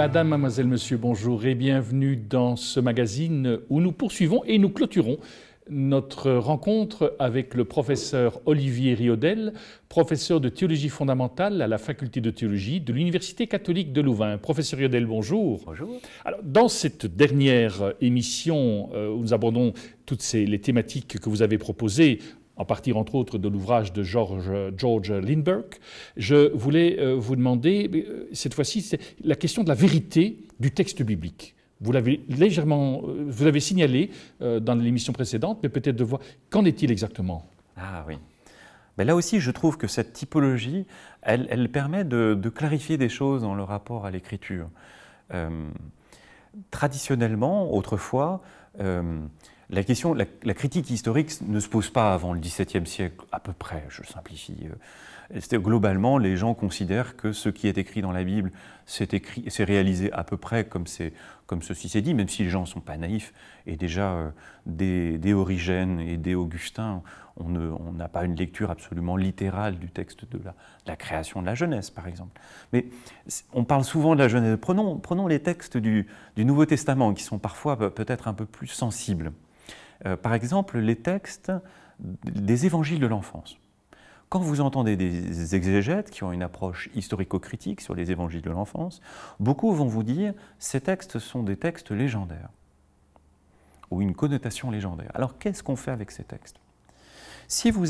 Madame, Mademoiselle, Monsieur, bonjour et bienvenue dans ce magazine où nous poursuivons et nous clôturons notre rencontre avec le professeur Olivier Riodel, professeur de théologie fondamentale à la faculté de théologie de l'Université catholique de Louvain. Professeur Riodel, bonjour. Bonjour. Alors, dans cette dernière émission où nous abordons toutes les thématiques que vous avez proposées, en partie entre autres de l'ouvrage de George Lindbergh, je voulais vous demander, cette fois-ci, c'est la question de la vérité du texte biblique. Vous l'avez légèrement, vous l'avez signalé dans l'émission précédente, mais peut-être de voir, qu'en est-il exactement? Ah oui. Ben là aussi, je trouve que cette typologie, elle permet de clarifier des choses dans le rapport à l'écriture. Traditionnellement, autrefois, la critique historique ne se pose pas avant le XVIIe siècle, à peu près, je simplifie. Globalement, les gens considèrent que ce qui est écrit dans la Bible, c'est réalisé à peu près comme ceci s'est dit, même si les gens ne sont pas naïfs. Et déjà, dès Origène et dès Augustin, on n'a pas une lecture absolument littérale du texte de la création de la Genèse, par exemple. Mais on parle souvent de la Genèse. Prenons les textes du Nouveau Testament, qui sont parfois peut-être un peu plus sensibles. Par exemple, les textes des évangiles de l'enfance. Quand vous entendez des exégètes qui ont une approche historico-critique sur les évangiles de l'enfance, beaucoup vont vous dire que ces textes sont des textes légendaires, ou une connotation légendaire. Alors qu'est-ce qu'on fait avec ces textes? Si vous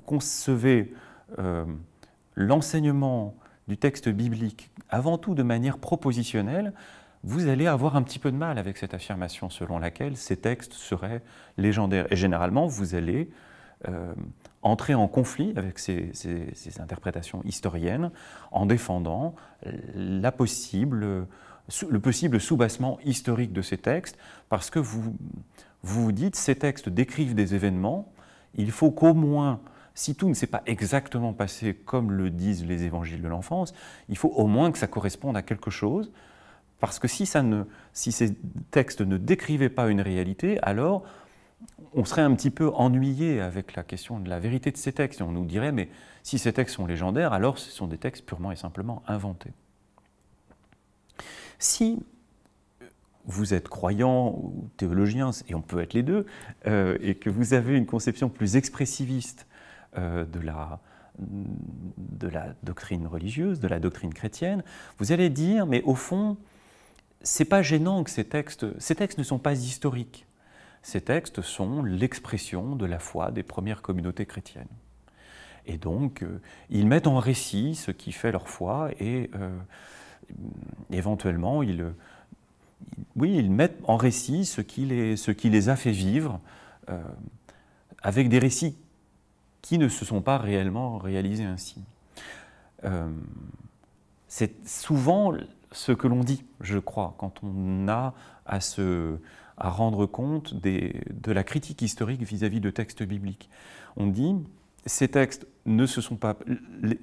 concevez l'enseignement du texte biblique avant tout de manière propositionnelle, vous allez avoir un petit peu de mal avec cette affirmation selon laquelle ces textes seraient légendaires. Et généralement, vous allez entrer en conflit avec ces interprétations historiennes en défendant le possible soubassement historique de ces textes, parce que vous vous dites ces textes décrivent des événements, il faut qu'au moins, si tout ne s'est pas exactement passé comme le disent les évangiles de l'enfance, il faut au moins que ça corresponde à quelque chose, parce que si ces textes ne décrivaient pas une réalité, alors on serait un petit peu ennuyé avec la question de la vérité de ces textes. Et on nous dirait, mais si ces textes sont légendaires, alors ce sont des textes purement et simplement inventés. Si vous êtes croyant ou théologien, et on peut être les deux, et que vous avez une conception plus expressiviste de la doctrine religieuse, de la doctrine chrétienne, vous allez dire, mais au fond, c'est pas gênant que ces textes ne sont pas historiques. Ces textes sont l'expression de la foi des premières communautés chrétiennes. Et donc, ils mettent en récit ce qui fait leur foi et éventuellement, ils mettent en récit ce qui les a fait vivre avec des récits qui ne se sont pas réellement réalisés ainsi. C'est souvent ce que l'on dit, je crois, quand on a à rendre compte de la critique historique vis-à-vis de textes bibliques. On dit, ces textes ne se sont pas...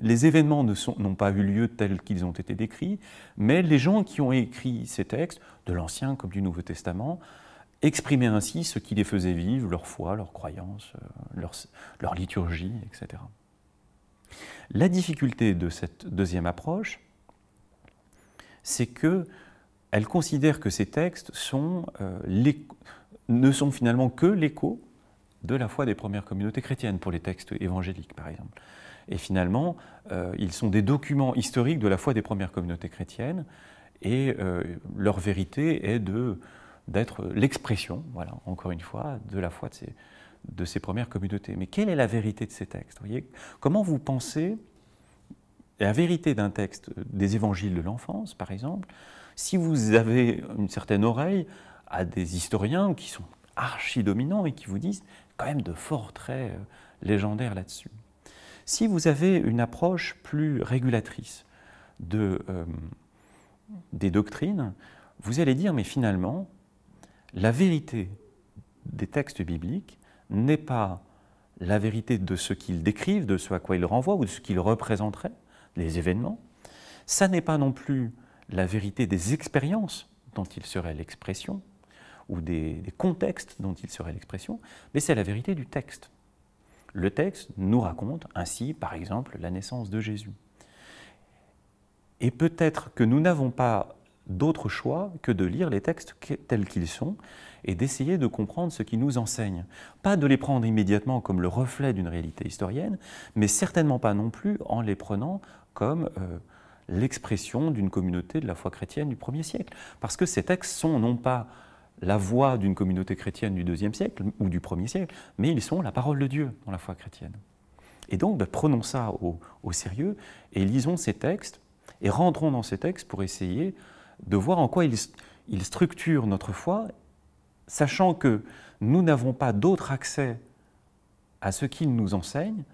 Les événements n'ont pas eu lieu tels qu'ils ont été décrits, mais les gens qui ont écrit ces textes, de l'Ancien comme du Nouveau Testament, exprimaient ainsi ce qui les faisait vivre, leur foi, leur croyance, leur liturgie, etc. La difficulté de cette deuxième approche, c'est qu'elle considère que ces textes ne sont finalement que l'écho de la foi des premières communautés chrétiennes, pour les textes évangéliques par exemple. Et finalement, ils sont des documents historiques de la foi des premières communautés chrétiennes, et leur vérité est d'être l'expression, voilà, encore une fois, de la foi de ces premières communautés. Mais quelle est la vérité de ces textes? Vous voyez, comment vous pensez la vérité d'un texte des évangiles de l'enfance, par exemple, si vous avez une certaine oreille à des historiens qui sont archi-dominants et qui vous disent quand même de forts traits légendaires là-dessus. Si vous avez une approche plus régulatrice des doctrines, vous allez dire, mais finalement, la vérité des textes bibliques n'est pas la vérité de ce qu'ils décrivent, de ce à quoi ils renvoient ou de ce qu'ils représenteraient, les événements. Ça n'est pas non plus la vérité des expériences dont ils seraient l'expression, ou des contextes dont ils seraient l'expression, mais c'est la vérité du texte. Le texte nous raconte ainsi, par exemple, la naissance de Jésus. Et peut-être que nous n'avons pas d'autre choix que de lire les textes tels qu'ils sont et d'essayer de comprendre ce qu'ils nous enseignent. Pas de les prendre immédiatement comme le reflet d'une réalité historienne, mais certainement pas non plus en les prenant comme l'expression d'une communauté de la foi chrétienne du 1er siècle. Parce que ces textes sont non pas la voix d'une communauté chrétienne du 2e siècle ou du 1er siècle, mais ils sont la parole de Dieu dans la foi chrétienne. Et donc, prenons ça au sérieux et lisons ces textes et rentrons dans ces textes pour essayer de voir en quoi ils structurent notre foi, sachant que nous n'avons pas d'autre accès à ce qu'ils nous enseignent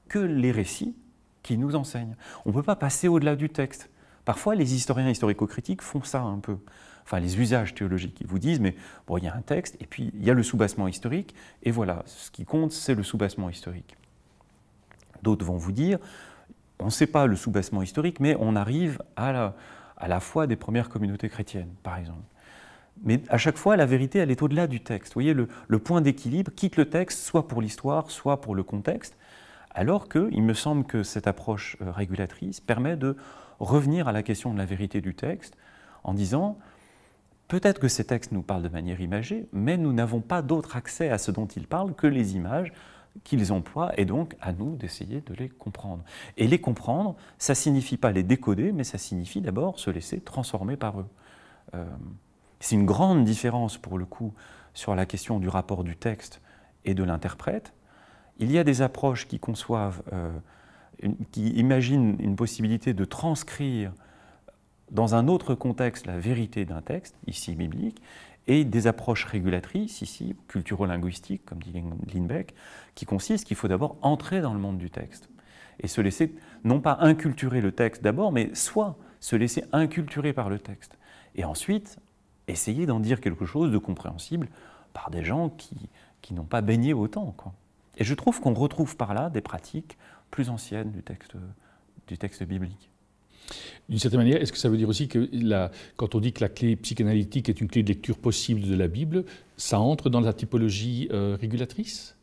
que les récits qu'ils nous enseignent. On ne peut pas passer au-delà du texte. Parfois, les historiens historico-critiques font ça un peu. Enfin, les usages théologiques. Ils vous disent, mais bon, il y a un texte, et puis il y a le soubassement historique, et voilà, ce qui compte, c'est le soubassement historique. D'autres vont vous dire, on ne sait pas le soubassement historique, mais on arrive à la foi des premières communautés chrétiennes, par exemple. Mais à chaque fois, la vérité, elle est au-delà du texte. Vous voyez, le point d'équilibre quitte le texte, soit pour l'histoire, soit pour le contexte, alors qu'il me semble que cette approche régulatrice permet de revenir à la question de la vérité du texte en disant, peut-être que ces textes nous parlent de manière imagée, mais nous n'avons pas d'autre accès à ce dont ils parlent que les images qu'ils emploient, et donc à nous d'essayer de les comprendre. Et les comprendre, ça ne signifie pas les décoder, mais ça signifie d'abord se laisser transformer par eux. C'est une grande différence, pour le coup, sur la question du rapport du texte et de l'interprète. Il y a des approches qui conçoivent, qui imaginent une possibilité de transcrire dans un autre contexte la vérité d'un texte, ici biblique, et des approches régulatrices, ici culturo-linguistiques, comme dit Lindbeck, qui consistent qu'il faut d'abord entrer dans le monde du texte et se laisser, non pas inculturer le texte d'abord, mais soit se laisser inculturer par le texte, et ensuite essayer d'en dire quelque chose de compréhensible par des gens qui n'ont pas baigné autant, quoi. Et je trouve qu'on retrouve par là des pratiques plus anciennes du texte biblique. D'une certaine manière, est-ce que ça veut dire aussi que quand on dit que la clé psychanalytique est une clé de lecture possible de la Bible, ça entre dans la typologie régulatrice?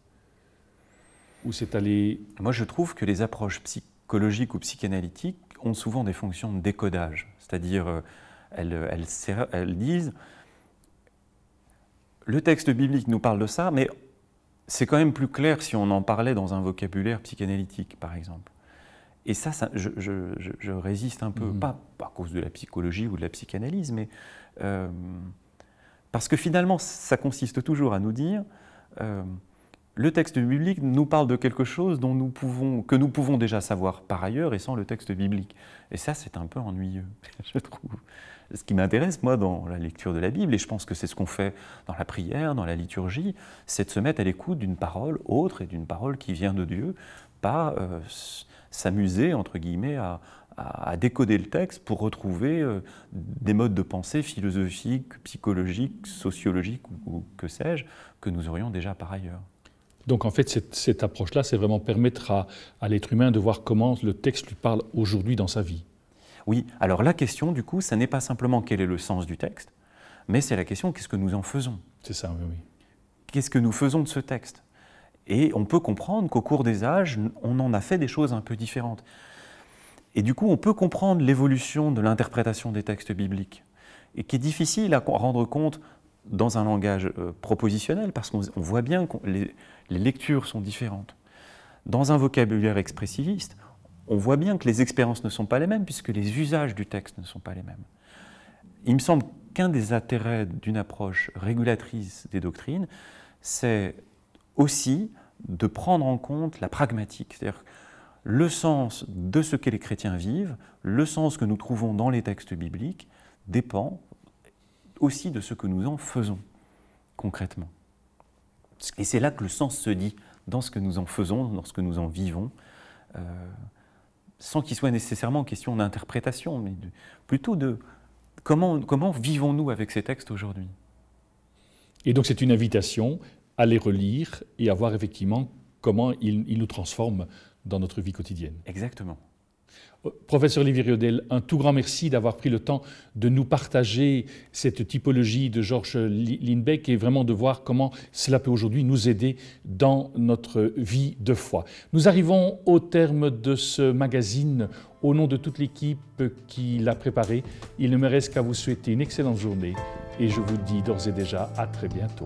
Ou c'est allé... Moi, je trouve que les approches psychologiques ou psychanalytiques ont souvent des fonctions de décodage. C'est-à-dire, elles disent, le texte biblique nous parle de ça, mais c'est quand même plus clair si on en parlait dans un vocabulaire psychanalytique, par exemple. Et ça je résiste un peu, pas à cause de la psychologie ou de la psychanalyse, mais parce que finalement, ça consiste toujours à nous dire le texte biblique nous parle de quelque chose que nous pouvons déjà savoir par ailleurs et sans le texte biblique. Et ça, c'est un peu ennuyeux, je trouve. Ce qui m'intéresse, moi, dans la lecture de la Bible, et je pense que c'est ce qu'on fait dans la prière, dans la liturgie, c'est de se mettre à l'écoute d'une parole autre et d'une parole qui vient de Dieu, pas s'amuser, entre guillemets, à décoder le texte pour retrouver des modes de pensée philosophiques, psychologiques, sociologiques ou que sais-je, que nous aurions déjà par ailleurs. Donc en fait, cette approche-là, c'est vraiment permettre à l'être humain de voir comment le texte lui parle aujourd'hui dans sa vie. Oui, alors la question, du coup, ça n'est pas simplement quel est le sens du texte, mais c'est la question qu'est-ce que nous en faisons. C'est ça, oui, oui. Qu'est-ce que nous faisons de ce texte? Et on peut comprendre qu'au cours des âges, on en a fait des choses un peu différentes. Et du coup, on peut comprendre l'évolution de l'interprétation des textes bibliques, et qui est difficile à rendre compte dans un langage propositionnel, parce qu'on voit bien que les lectures sont différentes. Dans un vocabulaire expressiviste, on voit bien que les expériences ne sont pas les mêmes, puisque les usages du texte ne sont pas les mêmes. Il me semble qu'un des intérêts d'une approche régulatrice des doctrines, c'est aussi de prendre en compte la pragmatique, c'est-à-dire le sens de ce que les chrétiens vivent, le sens que nous trouvons dans les textes bibliques, dépend aussi de ce que nous en faisons concrètement. Et c'est là que le sens se dit, dans ce que nous en faisons, dans ce que nous en vivons, sans qu'il soit nécessairement question d'interprétation, mais plutôt de comment vivons-nous avec ces textes aujourd'hui. Et donc c'est une invitation à les relire et à voir effectivement comment ils nous transforment dans notre vie quotidienne. Exactement. Professeur Olivier Riodel, un tout grand merci d'avoir pris le temps de nous partager cette typologie de George Lindbeck et vraiment de voir comment cela peut aujourd'hui nous aider dans notre vie de foi. Nous arrivons au terme de ce magazine. Au nom de toute l'équipe qui l'a préparé, il ne me reste qu'à vous souhaiter une excellente journée et je vous dis d'ores et déjà à très bientôt.